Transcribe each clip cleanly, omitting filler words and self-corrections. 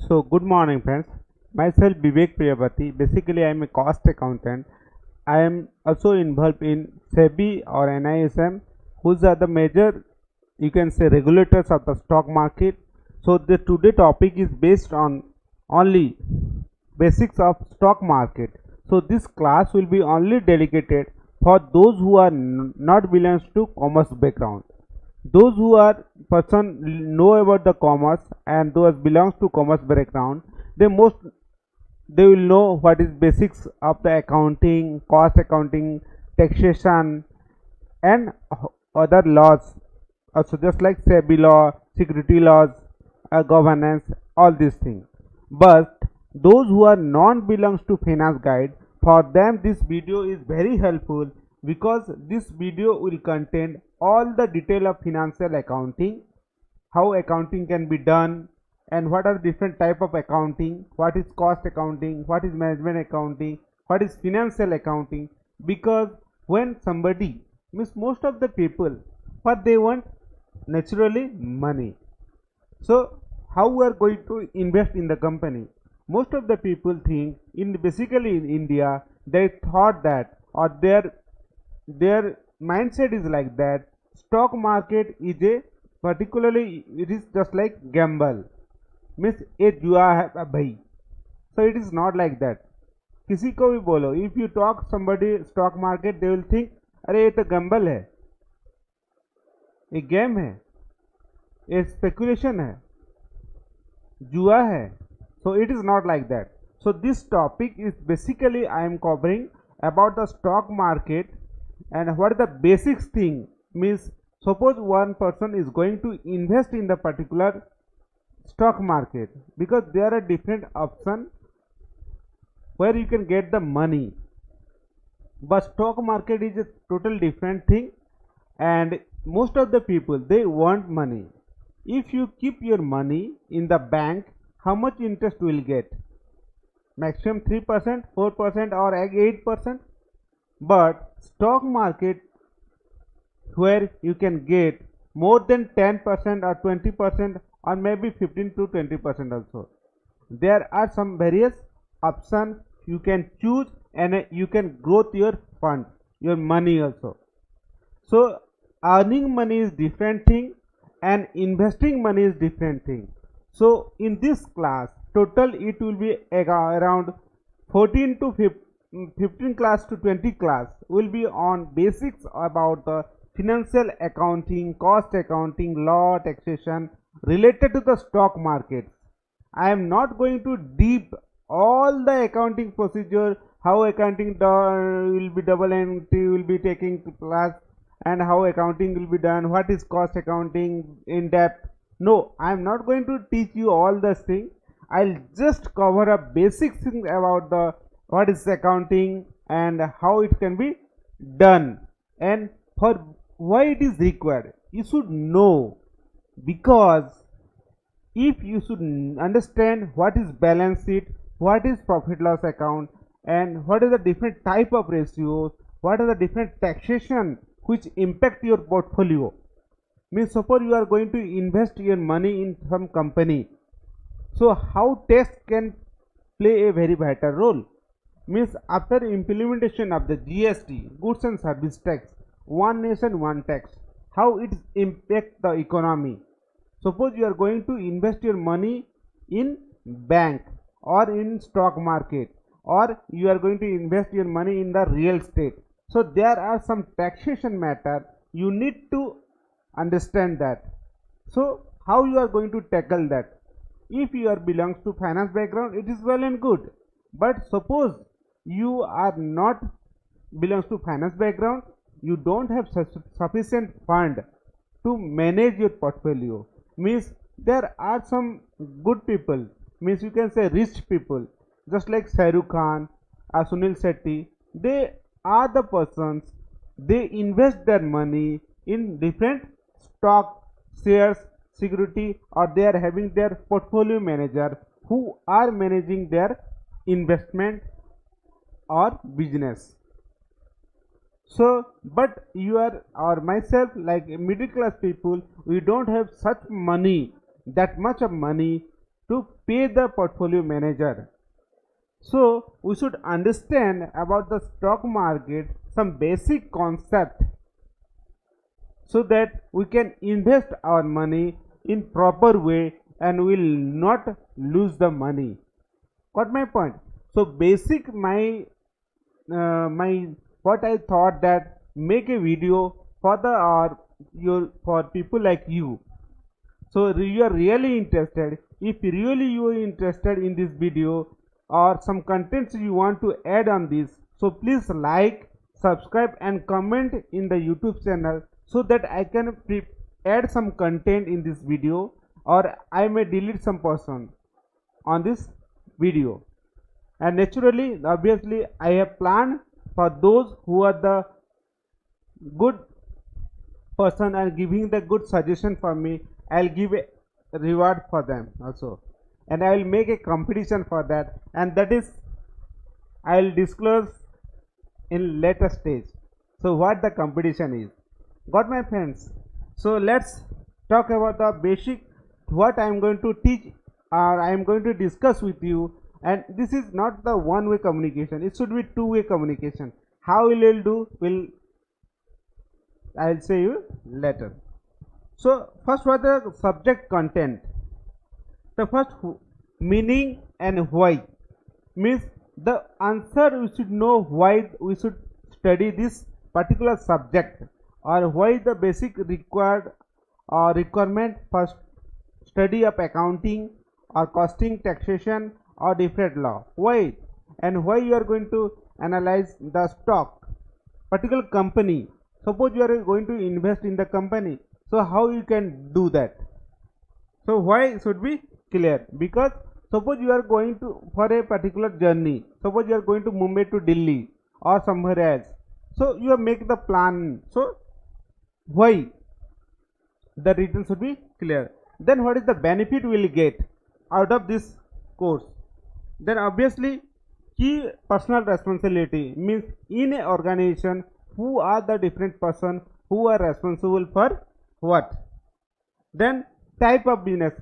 So, good morning, friends. Myself Vivek Priyavati. Basically, I am a cost accountant. I am also involved in SEBI or NISM, whose are the major, you can say, regulators of the stock market. So, the today topic is based on only basics of stock market. So, this class will be only dedicated for those who are not belongs to commerce background. Those who are person know about the commerce and those belongs to commerce background, they will know what is basics of the accounting, cost accounting, taxation, and other laws also, just like SEBI law, security laws, governance, all these things. But those who are non belongs to finance guide, for them this video is very helpful because this video will contain all the detail of financial accounting, how accounting can be done, and what are different type of accounting, what is cost accounting, what is management accounting, what is financial accounting. Because when somebody means most of the people, what they want, naturally money. So how we are going to invest in the company? Most of the people think in basically in India they thought that, or their mindset is like that stock market is a particularly, it is just like gamble, means a जुआ है भाई. So it is not like that. किसी को भी बोलो, if you talk somebody stock market, they will think अरे ये तो गैम्बल है, ये गेम है, ये स्पेकुलेशन है, जुआ है. So it is not like that. So this topic is basically I am covering about the stock market and what is the basics thing. Means suppose one person is going to invest in the particular stock market, because there are different options where you can get the money, but stock market is a total different thing. And most of the people, they want money. If you keep your money in the bank, how much interest will get? Maximum 3%, 4%, or 8%. But stock market, where you can get more than 10% or 20% or maybe 15 to 20% also. There are some various options you can choose, and you can grow your fund, your money also. So earning money is different thing and investing money is different thing. So in this class total it will be around 14 to 15 class to 20 class will be on basics about the financial accounting, cost accounting, law, taxation related to the stock markets. I am not going to deep all the accounting procedure, how accounting will be double entry will be taking class, and how accounting will be done, what is cost accounting in depth. No, I am not going to teach you all this thing. I'll just cover a basic thing about the what is accounting and how it can be done, and for why it is required. You should know, because if you should understand what is balance sheet, what is profit loss account, and what is the different type of ratios, what are the different taxation which impact your portfolio. Means suppose you are going to invest your money in some company, so how tax can play a very vital role. Means after implementation of the GST, goods and service tax, one nation one tax, how it impact the economy. Suppose you are going to invest your money in bank or in stock market, or you are going to invest your money in the real estate. So there are some taxation matter you need to understand that. So how you are going to tackle that? If you are belongs to finance background, it is well and good. But suppose you are not belongs to finance background, you don't have sufficient fund to manage your portfolio. Means there are some good people, means you can say rich people, just like Shahrukh Khan or Sunil Shetty. They are the persons, they invest their money in different stock, shares, security, or they are having their portfolio manager who are managing their investment or business. So but you are or myself, like middle class people, we don't have such money, that much of money to pay the portfolio manager. So we should understand about the stock market some basic concept so that we can invest our money in proper way and will not lose the money. Got my point? So basic my what I thought that make a video for the or your for people like you. So you are really interested. If really you are interested in this video or some contents you want to add on this, so please like, subscribe and comment in the YouTube channel so that I can add some content in this video, or I may delete some person on this video. And naturally, obviously, I have planned for those who are the good person and giving the good suggestion for me. I'll give a reward for them also, and I will make a competition for that, and that is I'll disclose in later stage. So what the competition is. Got my friends? So let's talk about the basic what I am going to teach or I am going to discuss with you. And this is not the one-way communication, it should be two-way communication. How we will do will I'll say you later. So first, what the subject content. The first meaning and why means the answer we should know why we should study this particular subject, or why the basic required or requirement for study of accounting or costing, taxation or different law. Why and why you are going to analyze the stock particular company. Suppose you are going to invest in the company, so how you can do that? So why should be clear, because suppose you are going to for a particular journey, suppose you are going to Mumbai to Delhi or somewhere else, so you make the plan. So why the reason should be clear. Then what is the benefit we will get out of this course? Then obviously key personal responsibility means in a organization who are the different person who are responsible for what. Then type of business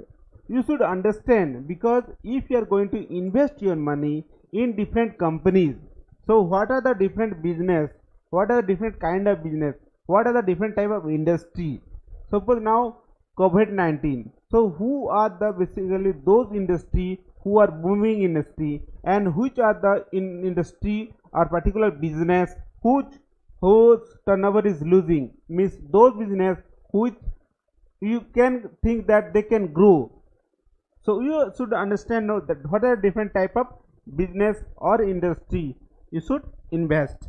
you should understand, because if you are going to invest your money in different companies, so what are the different business, what are the different kind of business, what are the different type of industry. Suppose now COVID-19, so who are the basically those industry who are booming industry, and which are the industry or particular business whose turnover is losing, means those business which you can think that they can grow. So you should understand now that what are different type of business or industry you should invest.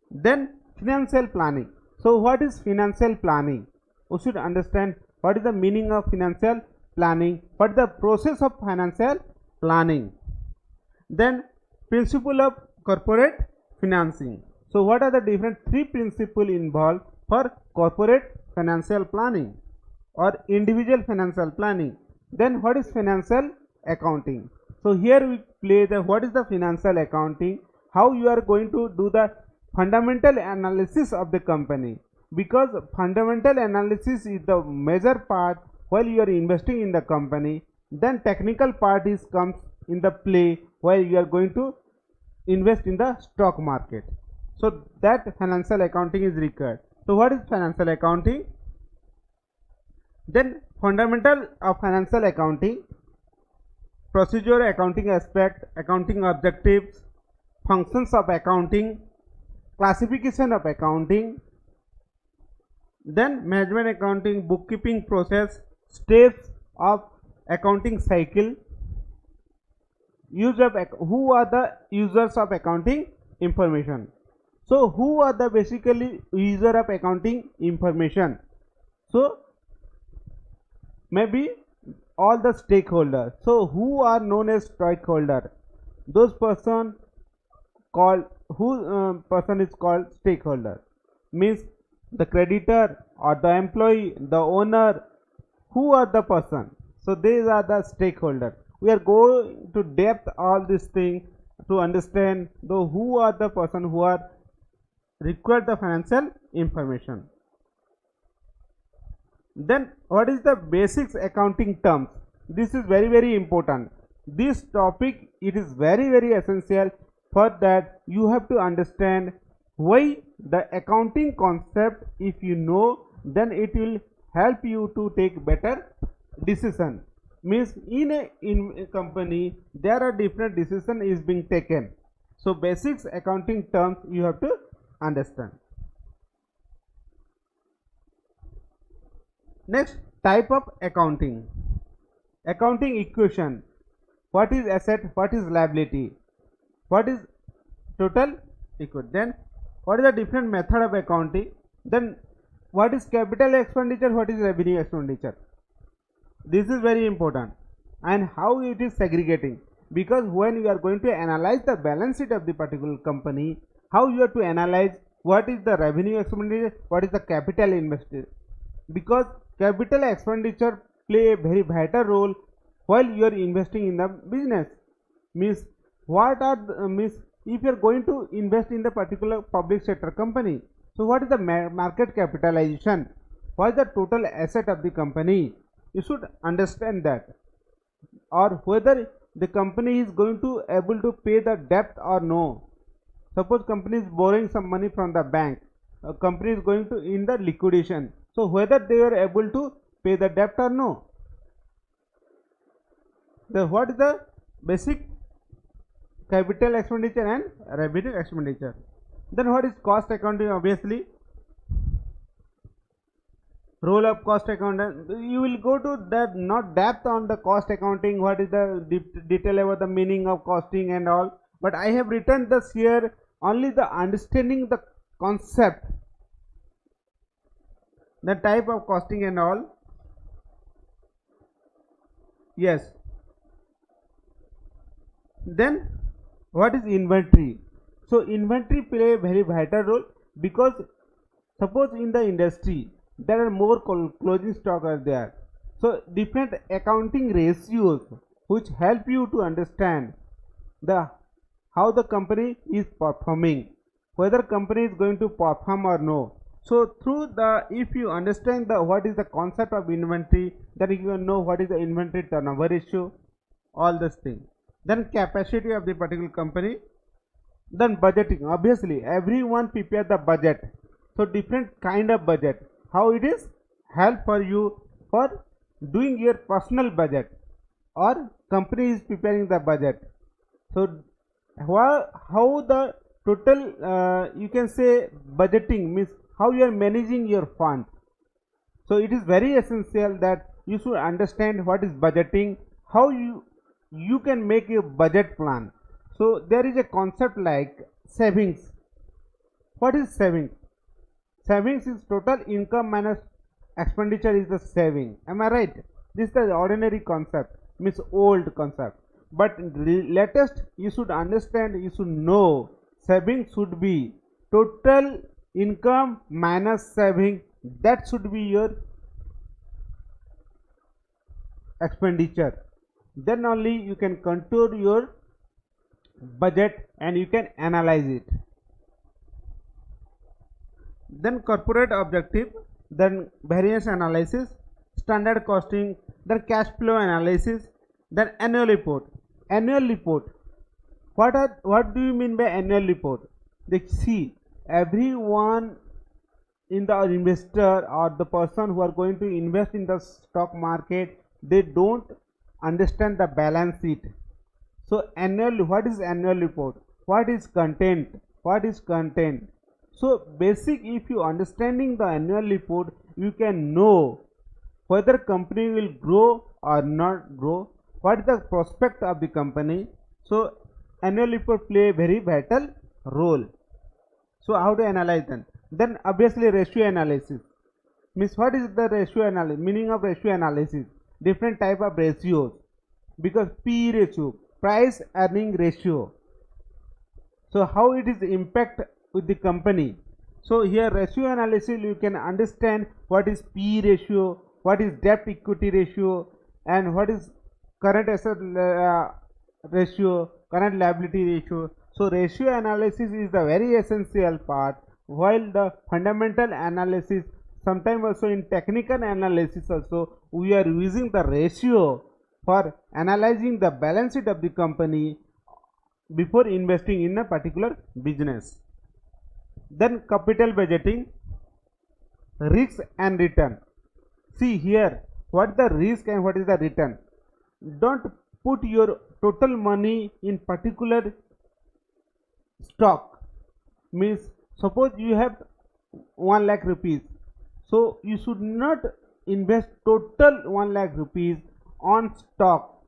Then financial planning. So what is financial planning? We should understand what is the meaning of financial planning, what is the process of financial planning. Then principle of corporate financing. So what are the different three principles involved for corporate financial planning or individual financial planning. Then what is financial accounting? So here we play the what is the financial accounting, how you are going to do the fundamental analysis of the company, because fundamental analysis is the major part while you are investing in the company. Then technical part is comes in the play while you are going to invest in the stock market. So that financial accounting is required. So what is financial accounting? Then fundamental of financial accounting, procedure, accounting aspect, accounting objectives, functions of accounting, classification of accounting, then management accounting, bookkeeping process, steps of accounting cycle, use of who are the users of accounting information. So who are the basically user of accounting information? So maybe all the stakeholders. So who are known as stakeholder? Those person called person is called stakeholder, means the creditor or the employee, the owner, who are the person. So these are the stakeholders. We are going to depth all this thing to understand the who are the person who are required the financial information. Then what is the basics accounting terms? This is very important. This topic, it is very essential. For that you have to understand why the accounting concept. If you know, then it will help you to take better decision. Means in a company there are different decision is being taken. So basics accounting terms you have to understand. Next, type of accounting. Accounting equation. What is asset, what is liability, what is total equity. Then what is the different method of accounting. Then what is capital expenditure, what is revenue expenditure. This is very important. And how it is segregating, because when you are going to analyze the balance sheet of the particular company, how you have to analyze what is the revenue expenditure, what is the capital invested, because capital expenditure play a very vital role while you are investing in the business. Means what are means if you are going to invest in the particular public sector company, so what is the market capitalization, what is the total asset of the company, you should understand that. Or whether the company is going to able to pay the debt or no. Suppose company is borrowing some money from the bank, a company is going to in the liquidation, so whether they are able to pay the debt or no. Then what is the basic capital expenditure and revenue expenditure. Then what is cost accounting? Obviously role of cost accountant, you will go to that not depth on the cost accounting, what is the detail about the meaning of costing and all, but I have written this here only the understanding the concept, the type of costing and all. Yes. Then what is inventory? So inventory play a very vital role, because suppose in the industry there are more closing stock are there, so different accounting ratios which help you to understand the how the company is performing, whether company is going to perform or no. So through the, if you understand the what is the concept of inventory, then you will know what is the inventory turnover ratio, all this thing. Then capacity of the particular company. Then budgeting, obviously everyone prepare the budget, so different kind of budget, how it is help for you for doing your personal budget or company is preparing the budget. So how the total you can say budgeting means how you are managing your fund. So it is very essential that you should understand what is budgeting, how you can make a budget plan. So there is a concept like savings. What is savings? Savings is total income minus expenditure is the saving. Am I right? This is the ordinary concept, means old concept. But latest you should understand, you should know saving should be total income minus saving. That should be your expenditure. Then only you can contour your budget and you can analyze it. Then corporate objective, then variance analysis, standard costing, then cash flow analysis, then annual report. Annual report, what do you mean by annual report? Like see, everyone in the investor or the person who are going to invest in the stock market, they don't understand the balance sheet. So annual, what is annual report, what is content, what is content. So basic, if you understanding the annual report, you can know whether company will grow or not grow, what is the prospect of the company. So annual report play a very vital role. So how to analyze them? Then obviously ratio analysis, means what is the ratio analysis, meaning of ratio analysis, different type of ratios, because P ratio, price earning ratio, so how it is impact with the company. So here ratio analysis you can understand what is P ratio, what is debt equity ratio, and what is current asset ratio, current liability ratio. So ratio analysis is the very essential part, while the fundamental analysis sometimes also in technical analysis also we are using the ratio for analyzing the balance sheet of the company before investing in a particular business. Then capital budgeting, risk and return. See here, what the risk and what is the return. Don't put your total money in particular stock. Means suppose you have 1 lakh rupees, so you should not invest total 1 lakh rupees on stock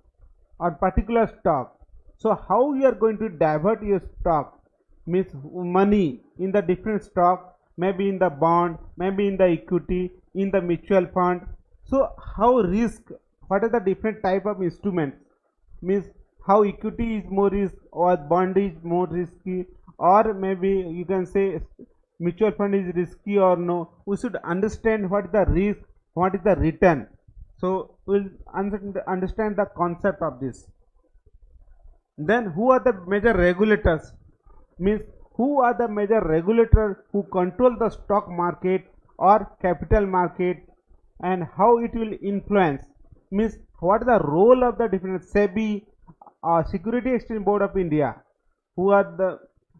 or particular stock. So how you are going to divert your stock, means money in the different stock, maybe in the bond, maybe in the equity, in the mutual fund. So how risk, what are the different type of instruments, means how equity is more risk or bond is more risky, or maybe you can say mutual fund is risky or no. We should understand what is the risk, what is the return. So we'll understand the concept of this. Then who are the major regulators, means who are the major regulators who control the stock market or capital market, and how it will influence, means what is the role of the different SEBI, Security Exchange Board of India, who are the,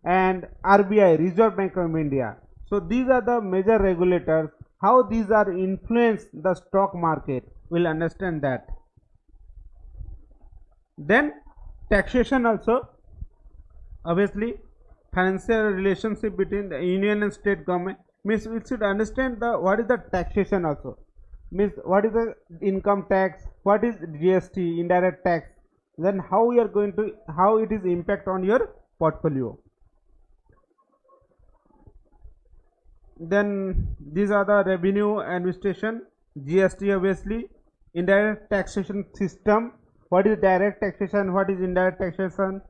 and RBI, Reserve Bank of India. So these are the major regulators, how these are influence the stock market, we'll understand that. Then taxation also, obviously financial relationship between the union and state government, means we should understand the what is the taxation also, means what is the income tax, what is GST, indirect tax, then how you are going to, how it is impact on your portfolio. Then these are the revenue administration, GST, obviously indirect taxation system, what is direct taxation, what is indirect taxation,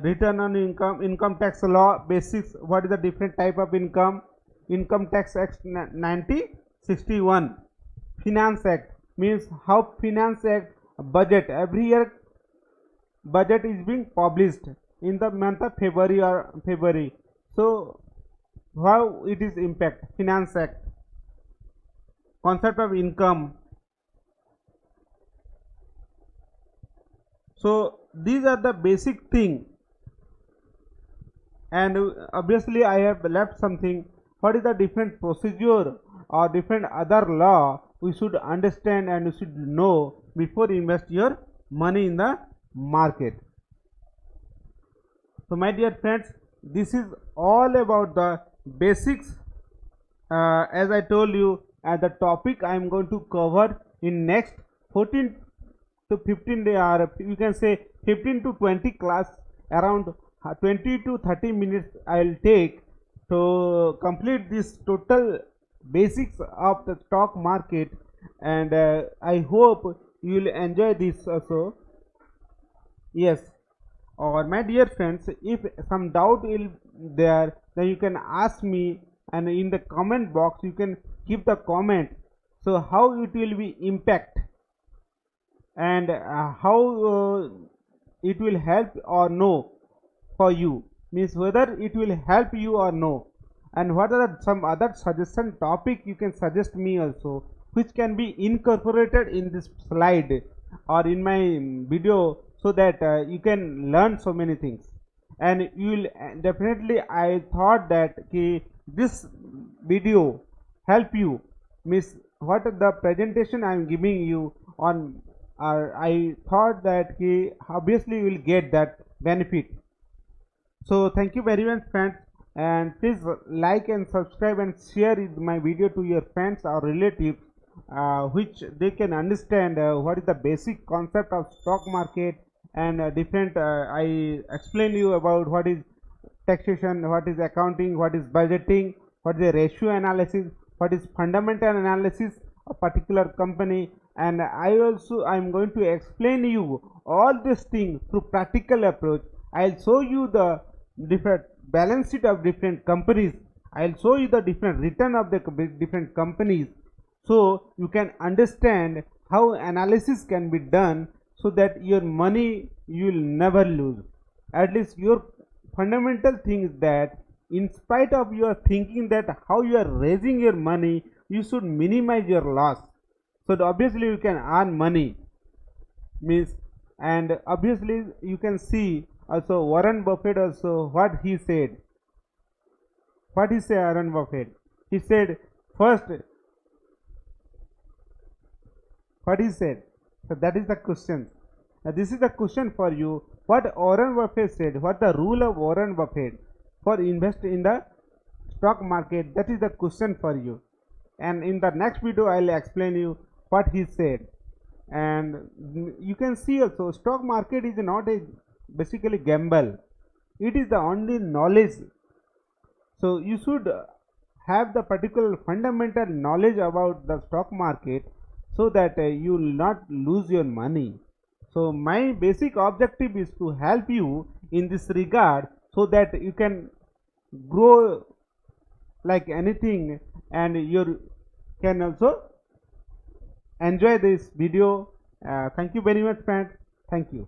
return on income, income tax law basics, what is the different type of income, Income Tax Act 1961, Finance Act, means how Finance Act budget, every year budget is being published in the month of February. So how it is impact, Finance Act, concept of income. So these are the basic thing, and obviously I have left something, what is the different procedure or different other law we should understand and we should know before invest your money in the market. So my dear friends, this is all about the basics. As I told you, the topic I am going to cover in next 14 to 15 day, or you can say 15 to 20 class, around 20 to 30 minutes I will take to complete this total basics of the stock market, and I hope you will enjoy this also. Yes, or my dear friends, if some doubt is there, then you can ask me, and in the comment box you can give the comment, so how it will be impact, and how it will help or no for you, means whether it will help you or no, and what are some other suggestion topic you can suggest me also, which can be incorporated in this slide or in my video, so that you can learn so many things. And you will definitely, I thought that this video help you, means what the presentation I am giving you on, I thought that obviously you will get that benefit. So thank you very much friends, and please like and subscribe and share my video to your friends or relatives, which they can understand what is the basic concept of stock market, and different I explain you about what is taxation, what is accounting, what is budgeting, what is the ratio analysis, what is fundamental analysis of particular company, and I am going to explain you all these things through practical approach. I'll show you the different balance sheet of different companies, I'll show you the different return of the different companies, so you can understand how analysis can be done, so that your money you will never lose. At least your fundamental thing is that in spite of your thinking that how you are raising your money, you should minimize your loss. So obviously you can earn money, means, and obviously you can see also Warren Buffett also what he said. What he said, Warren Buffett? He said first. What he said. So that is the question. Now this is the question for you. What Warren Buffett said. What the rule of Warren Buffett for invest in the stock market. That is the question for you. And in the next video I will explain you what he said. And you can see also stock market is not a basically gamble. It is the only knowledge. So you should have the particular fundamental knowledge about the stock market, so that you will not lose your money. So my basic objective is to help you in this regard, so that you can grow like anything, and you can also enjoy this video. Thank you very much, friends. Thank you.